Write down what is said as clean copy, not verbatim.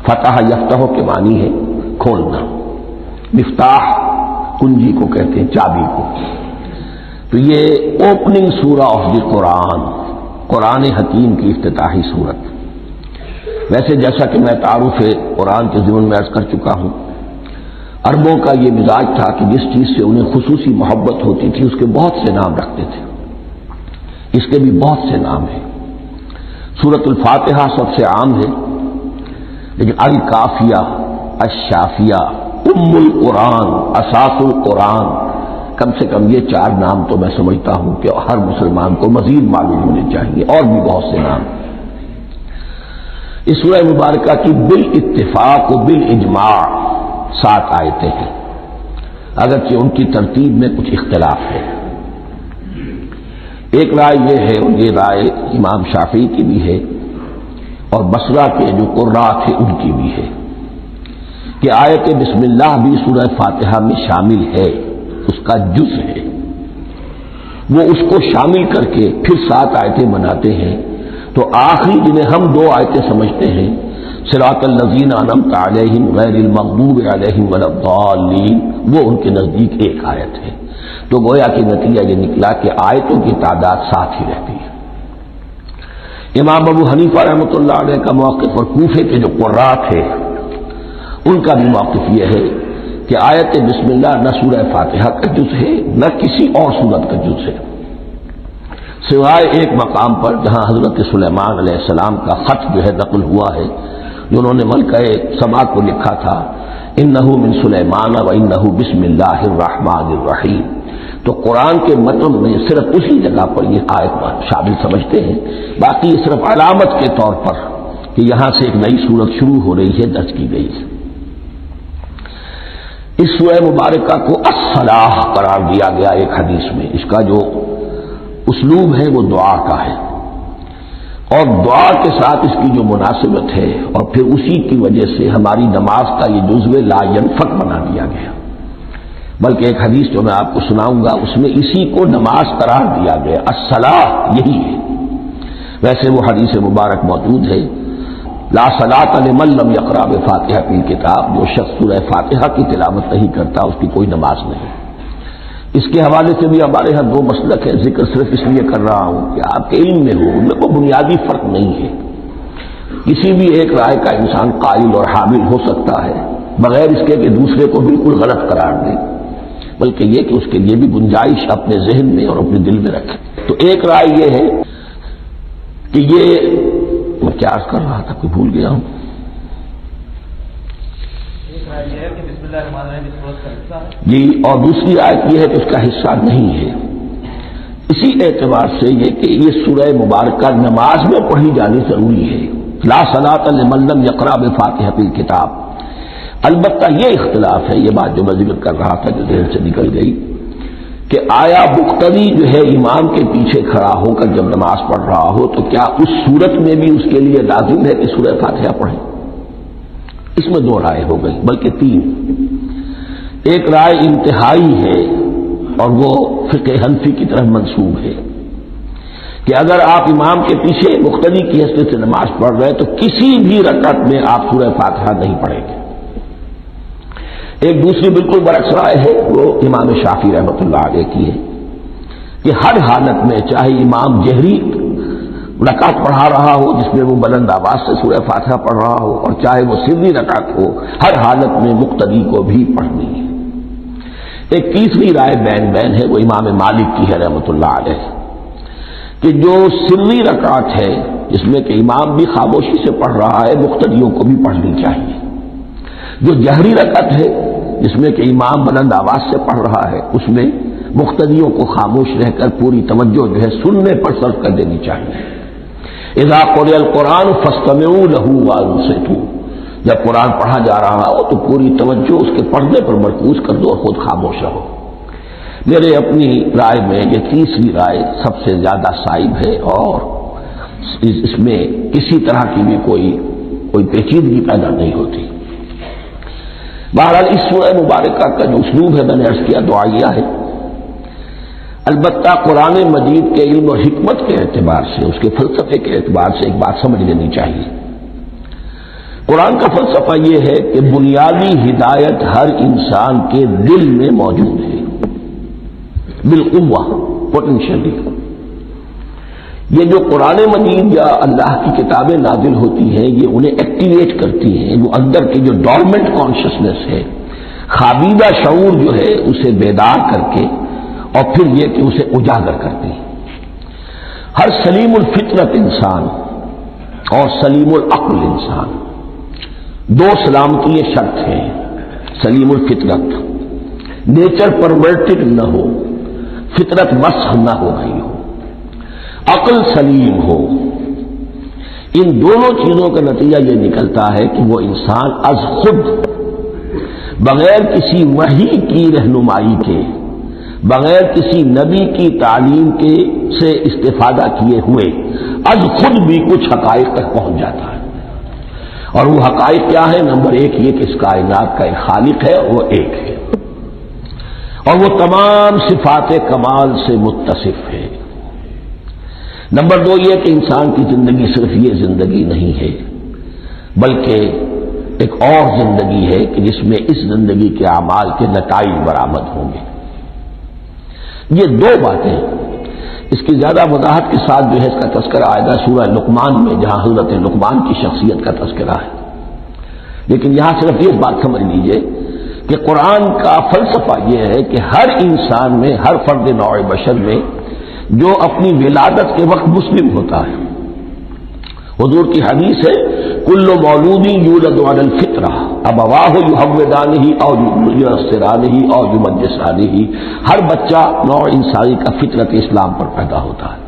فتح یفتح کے معنی ہے کھولنا، مفتاح کنجی کو کہتے ہیں، چابی کو. تو یہ اوپننگ سورہ آف دی قرآن، قرآن حکیم کی افتتاحی صورت. ویسے جیسا کہ میں تعارف قرآن کے ضمن میں عرض کر چکا ہوں، عربوں کا یہ مزاج تھا کہ جس چیز سے انہیں خصوصی محبت ہوتی تھی اس کے بہت سے نام رکھتے تھے. اس کے بھی بہت سے نام ہیں. سورۃ الفاتحہ سب سے عام ہے، لیکن الکافیہ، الشافیہ، ام القرآن، اساس القرآن، کم سے کم یہ 4 نام تو میں سمجھتا ہوں کہ ہر مسلمان کو مزید معلوم ہونے چاہیے، اور بھی بہت سے نام. اس سورہ مبارکہ کی بالاتفاق و بالاجماع 7 آیتیں ہیں، اگرچہ ان کی ترتیب میں کچھ اختلاف ہے. ایک رائے یہ ہے، اور یہ رائے امام شافعی کی بھی ہے اور بصرہ کے جو قراء تھے ان کی بھی ہے، کہ آیت بسم اللہ بھی سورہ فاتحہ میں شامل ہے، اس کا جز ہے. وہ اس کو شامل کر کے پھر 7 آیتیں بناتے ہیں. تو آخری جنہیں ہم 2 آیتیں سمجھتے ہیں، صراط الذین انعمت علیہم غیر المغضوب علیہم ولا الضالین، وہ ان کے نزدیک ایک آیت ہے. تو گویا کہ نتیجہ یہ نکلا کہ آیتوں کی تعداد 7 ہی رہتی ہے. امام ابو حنیفہ رحمۃ اللہ علیہ کا موقف اور کوفے کے جو قراء تھے ان کا بھی موقف یہ ہے کہ آیت بسم اللہ نہ سورہ فاتحہ کا جز ہے نہ کسی اور سورت کا جز ہے، سوائے ایک مقام پر جہاں حضرت سلیمان علیہ السلام کا خط جو ہے نقل ہوا ہے، جو انہوں نے ملکہ سبا کو لکھا تھا، انہ من سلیمان و انہ بسم اللہ الرحمن الرحیم. تو قرآن کے متن میں صرف اسی جگہ پر یہ آیت شامل سمجھتے ہیں، باقی یہ صرف علامت کے طور پر کہ یہاں سے ایک نئی سورت شروع ہو رہی ہے درج کی گئی ہے. اس سورہ مبارکہ کو الصلاح قرار دیا گیا ایک حدیث میں. اس کا جو اسلوب ہے وہ دعا کا ہے، اور دعا کے ساتھ اس کی جو مناسبت ہے، اور پھر اسی کی وجہ سے ہماری نماز کا یہ جزو لا ینفک بنا دیا گیا. بلکہ ایک حدیث جو میں آپ کو سناؤں گا اس میں اسی کو نماز قرار دیا گیا، الصلاح یہی ہے. ویسے وہ حدیث مبارک موجود ہے، لا صلاۃ لمن لم یقرأ بفاتحہ الکتاب، جو شخص سورہ فاتحہ کی تلاوت نہیں کرتا اس کی کوئی نماز نہیں. اس کے حوالے سے بھی ہمارے یہاں 2 مسلک ہے، ذکر صرف اس لیے کر رہا ہوں کہ آپ کے علم میں ہو، ان میں کوئی بنیادی فرق نہیں ہے. کسی بھی ایک رائے کا انسان قائل اور حامل ہو سکتا ہے بغیر اس کے کہ دوسرے کو بالکل غلط قرار دے، بلکہ یہ کہ اس کے لیے بھی گنجائش اپنے ذہن میں اور اپنے دل میں رکھے. تو ایک رائے یہ ہے کہ یہ میں کیا عرض کر رہا تھا کہ بھول گیا ہوں. جی، اور دوسری آیت یہ ہے کہ اس کا حصہ نہیں ہے. اسی اعتبار سے یہ کہ یہ سورہ مبارکہ نماز میں پڑھی جانی ضروری ہے، لا صلاۃ لمن لم یقرأ بفاتحۃ الکتاب. البتہ یہ اختلاف ہے، یہ بات جو میں ذکر کر رہا تھا جو ذہن سے نکل گئی، کہ آیا مقتدی جو ہے امام کے پیچھے کھڑا ہو کر جب نماز پڑھ رہا ہو تو کیا اس صورت میں بھی اس کے لیے لازم ہے کہ سورہ فاتحہ پڑھے؟ اس میں 2 رائے ہو گئی، بلکہ 3. ایک رائے انتہائی ہے اور وہ فقہ حنفی کی طرف منسوب ہے کہ اگر آپ امام کے پیچھے مقتدی کی حیثیت سے نماز پڑھ رہے تو کسی بھی رکعت میں آپ سورہ فاتحہ نہیں پڑھیں گے. ایک دوسری بالکل برعکس رائے ہے، وہ امام شافعی رحمۃ اللہ علیہ کی ہے کہ ہر حالت میں چاہے امام جہری رکعت پڑھا رہا ہو جس میں وہ بلند آواز سے سورہ فاتحہ پڑھ رہا ہو، اور چاہے وہ سری رکعت ہو، ہر حالت میں مقتدی کو بھی پڑھنی ہے. ایک تیسری رائے بین ہے، وہ امام مالک کی ہے رحمۃ اللہ علیہ، کہ جو سری رکعت ہے جس میں کہ امام بھی خاموشی سے پڑھ رہا ہے مقتدیوں کو بھی پڑھنی چاہیے. جو جہری رکعت ہے جس میں کہ امام بلند آواز سے پڑھ رہا ہے اس میں مقتدیوں کو خاموش رہ کر پوری توجہ جو ہے سننے پر صرف کر دینی چاہیے. اذا قرئ القرآن فاستمعوا له وانصتوا، جب قرآن پڑھا جا رہا ہو تو پوری توجہ اس کے پڑھنے پر مرکوز کر دو اور خود خاموش رہو. میرے اپنی رائے میں یہ تیسری رائے سب سے زیادہ صائب ہے اور اس میں کسی طرح کی بھی کوئی پیچیدگی پیدا نہیں ہوتی. بہرحال اس سورہ مبارکہ کا جو اسلوب ہے میں نے عرض کیا دعائیہ ہے. البتہ قرآن مجید کے علم اور حکمت کے اعتبار سے، اس کے فلسفے کے اعتبار سے ایک بات سمجھ لینی چاہیے. قرآن کا فلسفہ یہ ہے کہ بنیادی ہدایت ہر انسان کے دل میں موجود ہے، بالقوہ، پوٹینشلی۔ یہ جو قرآن مجید یا اللہ کی کتابیں نازل ہوتی ہیں یہ انہیں ایکٹیویٹ کرتی ہیں، وہ اندر کی جو ڈورمنٹ کانشسنس ہے، خوابیدہ شعور جو ہے اسے بیدار کر کے، اور پھر یہ کہ اسے اجاگر کرتی ہیں۔ ہر سلیم الفطرت انسان اور سلیم العقل انسان، دو سلامتی شرط ہیں۔ سلیم الفطرت، نیچر پرورٹڈ نہ ہو، فطرت مسخ نہ ہو گئی ہو، عقل سلیم ہو۔ ان دونوں چیزوں کا نتیجہ یہ نکلتا ہے کہ وہ انسان از خود، بغیر کسی وحی کی رہنمائی کے، بغیر کسی نبی کی تعلیم کے سے استفادہ کیے ہوئے از خود بھی کچھ حقائق تک پہنچ جاتا ہے۔ اور وہ حقائق کیا ہے؟ نمبر ایک یہ کہ اس کائنات کا ایک خالق ہے، وہ ایک ہے، اور وہ تمام صفات کمال سے متصف ہے۔ نمبر دو یہ کہ انسان کی زندگی صرف یہ زندگی نہیں ہے، بلکہ ایک اور زندگی ہے کہ جس میں اس زندگی کے اعمال کے نتائج برآمد ہوں گے۔ یہ دو باتیں، اس کی زیادہ وضاحت کے ساتھ جو ہے اس کا تذکرہ آئے گا سورہ لقمان میں، جہاں حضرت لقمان کی شخصیت کا تذکرہ ہے۔ لیکن یہاں صرف یہ بات سمجھ لیجئے کہ قرآن کا فلسفہ یہ ہے کہ ہر انسان میں، ہر فرد نوع بشر میں جو اپنی ولادت کے وقت مسلم ہوتا ہے، حضور کی حدیث ہے کل مولود یولد علی الفطرہ ابواہ یحودانہ او ینصرانہ او یمجسانہ، ہر بچہ نوع انسانی کا فطرت اسلام پر پیدا ہوتا ہے۔